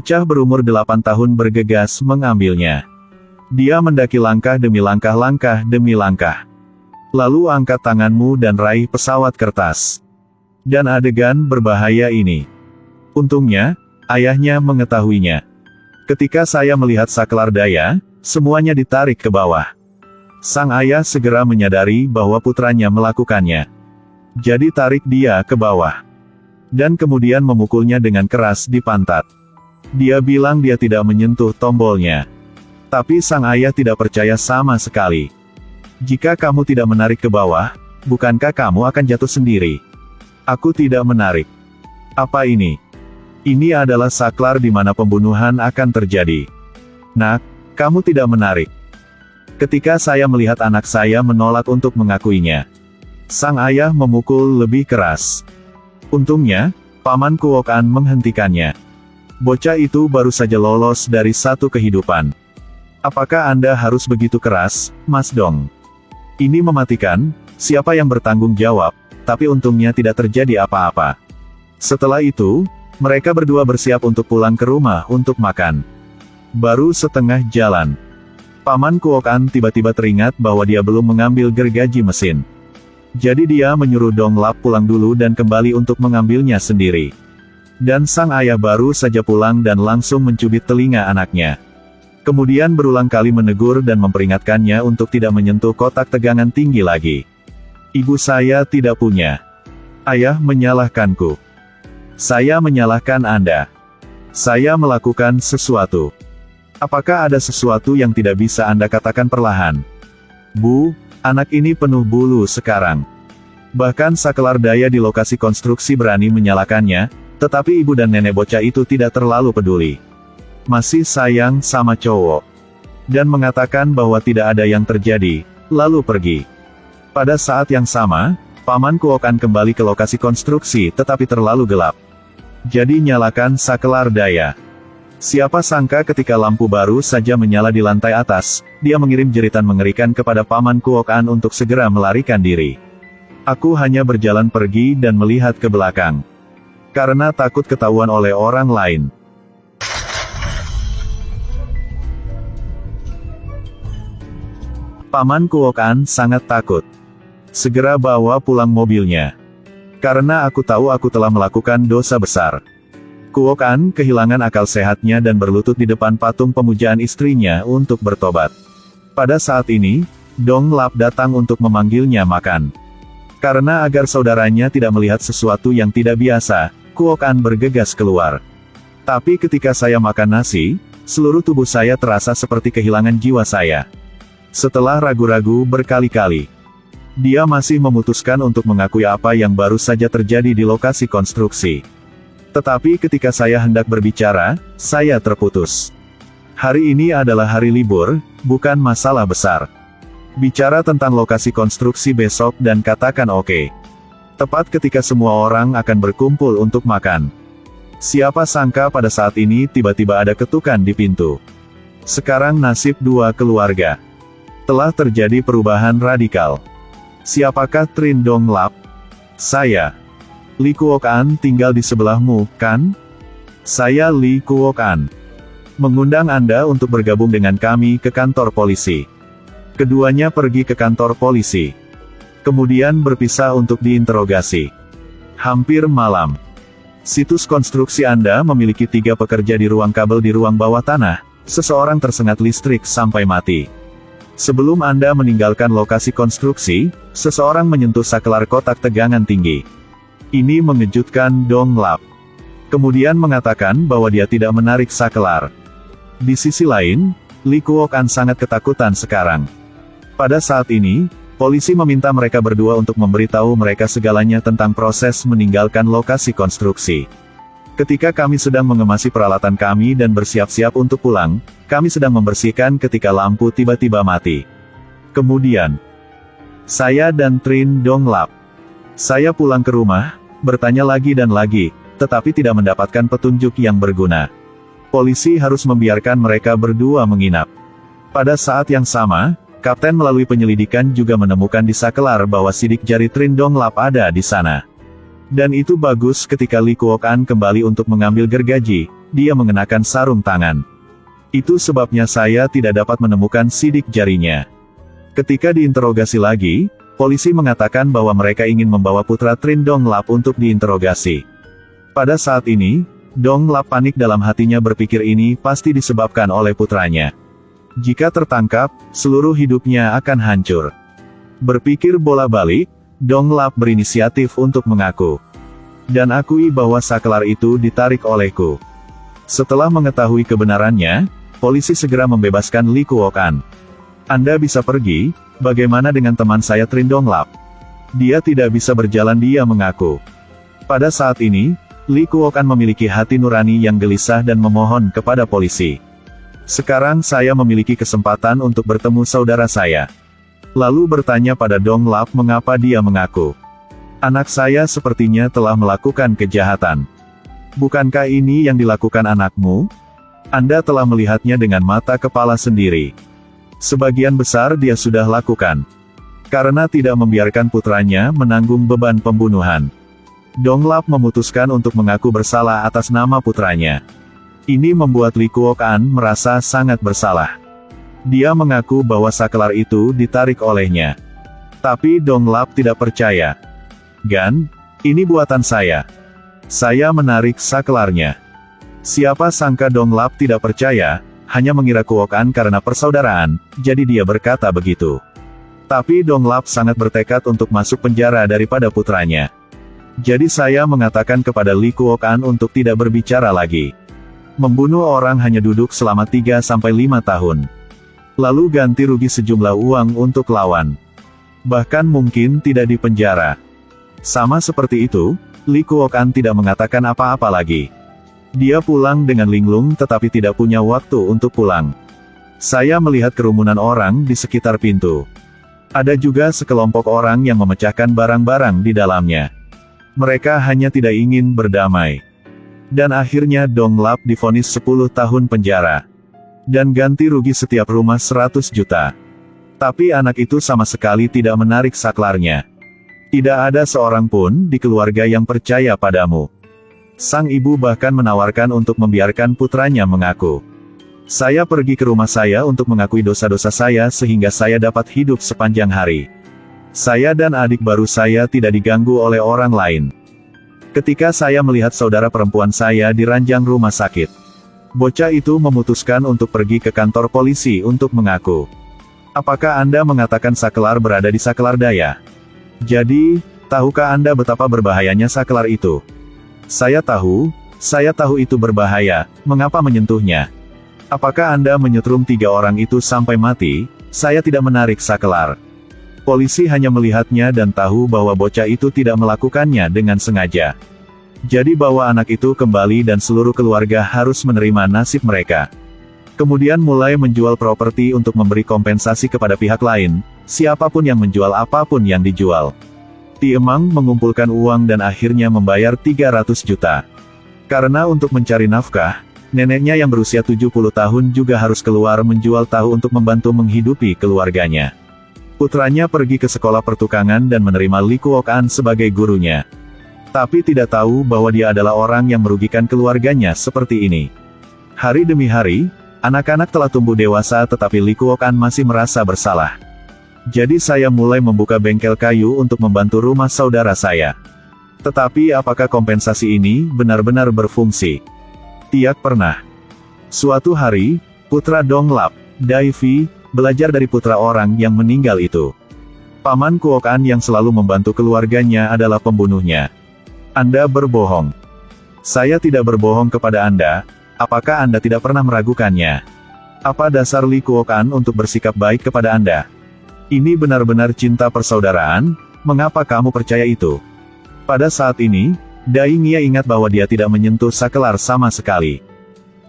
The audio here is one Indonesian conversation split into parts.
Bocah berumur 8 tahun bergegas mengambilnya. Dia mendaki langkah demi langkah demi langkah. Lalu angkat tanganmu dan raih pesawat kertas. Dan adegan berbahaya ini. Untungnya, ayahnya mengetahuinya. Ketika saya melihat saklar daya, semuanya ditarik ke bawah. Sang ayah segera menyadari bahwa putranya melakukannya. Jadi tarik dia ke bawah. Dan kemudian memukulnya dengan keras di pantat. Dia bilang dia tidak menyentuh tombolnya. Tapi sang ayah tidak percaya sama sekali. Jika kamu tidak menarik ke bawah, bukankah kamu akan jatuh sendiri? Aku tidak menarik. Apa ini? Ini adalah saklar di mana pembunuhan akan terjadi. Nak, kamu tidak menarik. Ketika saya melihat anak saya menolak untuk mengakuinya, sang ayah memukul lebih keras. Untungnya, Paman Kuok-an menghentikannya. Bocah itu baru saja lolos dari satu kehidupan. Apakah Anda harus begitu keras, Mas Dong? Ini mematikan, siapa yang bertanggung jawab, tapi untungnya tidak terjadi apa-apa. Setelah itu, mereka berdua bersiap untuk pulang ke rumah untuk makan. Baru setengah jalan, Paman Kuok-an tiba-tiba teringat bahwa dia belum mengambil gergaji mesin. Jadi dia menyuruh Dong Lap pulang dulu dan kembali untuk mengambilnya sendiri. Dan sang ayah baru saja pulang dan langsung mencubit telinga anaknya. Kemudian berulang kali menegur dan memperingatkannya untuk tidak menyentuh kotak tegangan tinggi lagi. Ibu saya tidak punya. Ayah menyalahkanku. Saya menyalahkan Anda. Saya melakukan sesuatu. Apakah ada sesuatu yang tidak bisa Anda katakan perlahan? Bu, anak ini penuh bulu sekarang. Bahkan saklar daya di lokasi konstruksi berani menyalakannya, tetapi ibu dan nenek bocah itu tidak terlalu peduli. Masih sayang sama cowok. Dan mengatakan bahwa tidak ada yang terjadi, lalu pergi. Pada saat yang sama, Paman Kuok-an kembali ke lokasi konstruksi tetapi terlalu gelap. Jadi nyalakan saklar daya. Siapa sangka ketika lampu baru saja menyala di lantai atas, dia mengirim jeritan mengerikan kepada Paman Kuok-an untuk segera melarikan diri. Aku hanya berjalan pergi dan melihat ke belakang. Karena takut ketahuan oleh orang lain. Paman Kuok-an sangat takut. Segera bawa pulang mobilnya. Karena aku tahu aku telah melakukan dosa besar. Kuok-an kehilangan akal sehatnya dan berlutut di depan patung pemujaan istrinya untuk bertobat. Pada saat ini, Dong Lap datang untuk memanggilnya makan. Karena agar saudaranya tidak melihat sesuatu yang tidak biasa, Kuok-an bergegas keluar. Tapi ketika saya makan nasi, seluruh tubuh saya terasa seperti kehilangan jiwa saya. Setelah ragu-ragu berkali-kali, dia masih memutuskan untuk mengakui apa yang baru saja terjadi di lokasi konstruksi. Tetapi ketika saya hendak berbicara, saya terputus. Hari ini adalah hari libur, bukan masalah besar. Bicara tentang lokasi konstruksi besok dan katakan oke. Tepat ketika semua orang akan berkumpul untuk makan. Siapa sangka pada saat ini tiba-tiba ada ketukan di pintu. Sekarang nasib dua keluarga. Telah terjadi perubahan radikal. Siapakah Trin Dong Lap? Saya. Li Kuok-an tinggal di sebelahmu, kan? Saya Li Kuok-an. Mengundang Anda untuk bergabung dengan kami ke kantor polisi. Keduanya pergi ke kantor polisi. Kemudian berpisah untuk diinterogasi. Hampir malam. Situs konstruksi Anda memiliki 3 pekerja di ruang kabel di ruang bawah tanah. Seseorang tersengat listrik sampai mati. Sebelum Anda meninggalkan lokasi konstruksi, seseorang menyentuh saklar kotak tegangan tinggi. Ini mengejutkan Dong Lap. Kemudian mengatakan bahwa dia tidak menarik saklar. Di sisi lain, Li Kuok-an sangat ketakutan sekarang. Pada saat ini, polisi meminta mereka berdua untuk memberitahu mereka segalanya tentang proses meninggalkan lokasi konstruksi. Ketika kami sedang mengemasi peralatan kami dan bersiap-siap untuk pulang, kami sedang membersihkan ketika lampu tiba-tiba mati. Kemudian, saya dan Trin Dong Lap. Saya pulang ke rumah, bertanya lagi dan lagi, tetapi tidak mendapatkan petunjuk yang berguna. Polisi harus membiarkan mereka berdua menginap. Pada saat yang sama, Kapten melalui penyelidikan juga menemukan di saklar bahwa sidik jari Trin Dong Lap ada di sana. Dan itu bagus ketika Li Kuok-an kembali untuk mengambil gergaji, dia mengenakan sarung tangan. Itu sebabnya saya tidak dapat menemukan sidik jarinya. Ketika diinterogasi lagi, polisi mengatakan bahwa mereka ingin membawa putra Trin Donglap untuk diinterogasi. Pada saat ini, Donglap panik dalam hatinya berpikir ini pasti disebabkan oleh putranya. Jika tertangkap, seluruh hidupnya akan hancur. Berpikir bola balik, Donglap berinisiatif untuk mengaku. Dan akui bahwa saklar itu ditarik olehku. Setelah mengetahui kebenarannya, polisi segera membebaskan Lee Kuok-an. Anda bisa pergi, bagaimana dengan teman saya Trin Donglap? Dia tidak bisa berjalan, dia mengaku. Pada saat ini, Lee Kuok-an memiliki hati nurani yang gelisah dan memohon kepada polisi. Sekarang saya memiliki kesempatan untuk bertemu saudara saya. Lalu bertanya pada Donglap mengapa dia mengaku. Anak saya sepertinya telah melakukan kejahatan. Bukankah ini yang dilakukan anakmu? Anda telah melihatnya dengan mata kepala sendiri. Sebagian besar dia sudah lakukan. Karena tidak membiarkan putranya menanggung beban pembunuhan. Donglap memutuskan untuk mengaku bersalah atas nama putranya. Ini membuat Lee Kuok-an merasa sangat bersalah. Dia mengaku bahwa saklar itu ditarik olehnya. Tapi Donglap tidak percaya. Gan, ini buatan saya. Saya menarik saklarnya. Siapa sangka Donglap tidak percaya, hanya mengira Kuok-an karena persaudaraan, jadi dia berkata begitu. Tapi Donglap sangat bertekad untuk masuk penjara daripada putranya. Jadi saya mengatakan kepada Lee Kuok-an untuk tidak berbicara lagi. Membunuh orang hanya duduk selama 3-5 tahun. Lalu ganti rugi sejumlah uang untuk lawan. Bahkan mungkin tidak dipenjara. Sama seperti itu, Lee Kuok-an tidak mengatakan apa-apa lagi. Dia pulang dengan linglung tetapi tidak punya waktu untuk pulang. Saya melihat kerumunan orang di sekitar pintu. Ada juga sekelompok orang yang memecahkan barang-barang di dalamnya. Mereka hanya tidak ingin berdamai. Dan akhirnya Donglap divonis 10 tahun penjara. Dan ganti rugi setiap rumah 100 juta. Tapi anak itu sama sekali tidak menarik saklarnya. Tidak ada seorang pun di keluarga yang percaya padamu. Sang ibu bahkan menawarkan untuk membiarkan putranya mengaku. Saya pergi ke rumah saya untuk mengakui dosa-dosa saya sehingga saya dapat hidup sepanjang hari. Saya dan adik baru saya tidak diganggu oleh orang lain. Ketika saya melihat saudara perempuan saya di ranjang rumah sakit, bocah itu memutuskan untuk pergi ke kantor polisi untuk mengaku. Apakah Anda mengatakan saklar berada di Saklar Daya? Jadi, tahukah Anda betapa berbahayanya saklar itu? Saya tahu itu berbahaya, mengapa menyentuhnya? Apakah Anda menyetrum 3 orang itu sampai mati? Saya tidak menarik saklar. Polisi hanya melihatnya dan tahu bahwa bocah itu tidak melakukannya dengan sengaja. Jadi bawa anak itu kembali dan seluruh keluarga harus menerima nasib mereka. Kemudian mulai menjual properti untuk memberi kompensasi kepada pihak lain, siapapun yang menjual apapun yang dijual. Tiemang mengumpulkan uang dan akhirnya membayar 300 juta. Karena untuk mencari nafkah, neneknya yang berusia 70 tahun juga harus keluar menjual tahu untuk membantu menghidupi keluarganya. Putranya pergi ke sekolah pertukangan dan menerima Lee Kuok-an sebagai gurunya. Tapi tidak tahu bahwa dia adalah orang yang merugikan keluarganya seperti ini. Hari demi hari, anak-anak telah tumbuh dewasa tetapi Lee Kuok-an masih merasa bersalah. Jadi saya mulai membuka bengkel kayu untuk membantu rumah saudara saya. Tetapi apakah kompensasi ini benar-benar berfungsi? Tiak pernah. Suatu hari, putra Donglap, Dai-fi, belajar dari putra orang yang meninggal itu. Paman Kuok-an yang selalu membantu keluarganya adalah pembunuhnya. Anda berbohong. Saya tidak berbohong kepada Anda. Apakah Anda tidak pernah meragukannya? Apa dasar Lee Kuok-an untuk bersikap baik kepada Anda? Ini benar-benar cinta persaudaraan, mengapa kamu percaya itu? Pada saat ini, Dai Ngia ingat bahwa dia tidak menyentuh saklar sama sekali.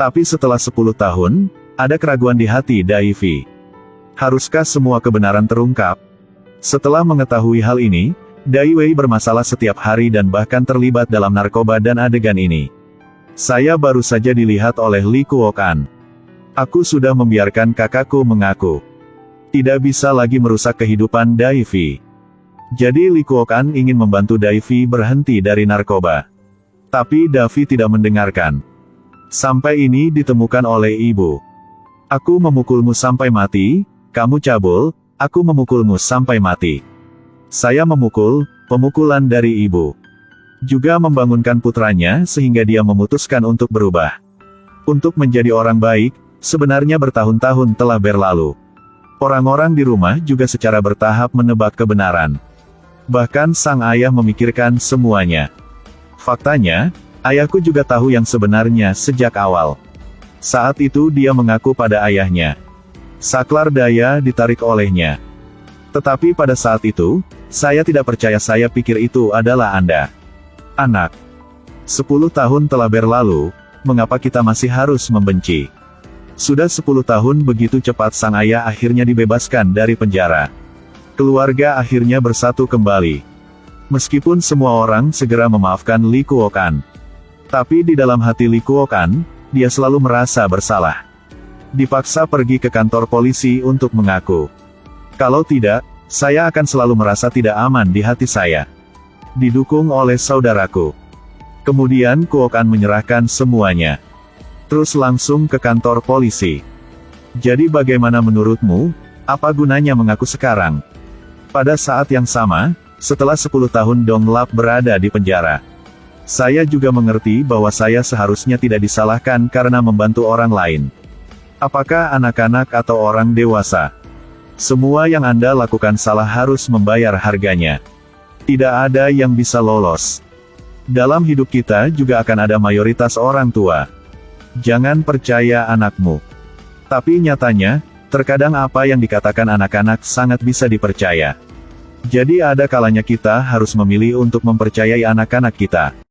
Tapi setelah 10 tahun, ada keraguan di hati Dai-fi. Haruskah semua kebenaran terungkap? Setelah mengetahui hal ini, Dai Wei bermasalah setiap hari dan bahkan terlibat dalam narkoba dan adegan ini. Saya baru saja dilihat oleh Lee Kuok-an. Aku sudah membiarkan kakakku mengaku. Tidak bisa lagi merusak kehidupan Dai-fi. Jadi Lee Kuok-an ingin membantu Dai-fi berhenti dari narkoba. Tapi Dai-fi tidak mendengarkan. Sampai ini ditemukan oleh ibu. Aku memukulmu sampai mati, kamu cabul, aku memukulmu sampai mati. Saya memukul, pemukulan dari ibu. Juga membangunkan putranya sehingga dia memutuskan untuk berubah. Untuk menjadi orang baik, sebenarnya bertahun-tahun telah berlalu. Orang-orang di rumah juga secara bertahap menebak kebenaran. Bahkan sang ayah memikirkan semuanya. Faktanya, ayahku juga tahu yang sebenarnya sejak awal. Saat itu dia mengaku pada ayahnya. Saklar daya ditarik olehnya. Tetapi pada saat itu, saya tidak percaya, saya pikir itu adalah Anda. Anak. 10 tahun telah berlalu, mengapa kita masih harus membenci? Sudah 10 tahun begitu cepat sang ayah akhirnya dibebaskan dari penjara. Keluarga akhirnya bersatu kembali. Meskipun semua orang segera memaafkan Li Kuokan. Tapi di dalam hati Li Kuokan, dia selalu merasa bersalah. Dipaksa pergi ke kantor polisi untuk mengaku. Kalau tidak, saya akan selalu merasa tidak aman di hati saya. Didukung oleh saudaraku. Kemudian Kuokan menyerahkan semuanya. Terus langsung ke kantor polisi. Jadi bagaimana menurutmu, apa gunanya mengaku sekarang? Pada saat yang sama, setelah 10 tahun Dong Lap berada di penjara. Saya juga mengerti bahwa saya seharusnya tidak disalahkan karena membantu orang lain. Apakah anak-anak atau orang dewasa? Semua yang Anda lakukan salah harus membayar harganya. Tidak ada yang bisa lolos. Dalam hidup kita juga akan ada mayoritas orang tua. Jangan percaya anakmu. Tapi nyatanya, terkadang apa yang dikatakan anak-anak sangat bisa dipercaya. Jadi ada kalanya kita harus memilih untuk mempercayai anak-anak kita.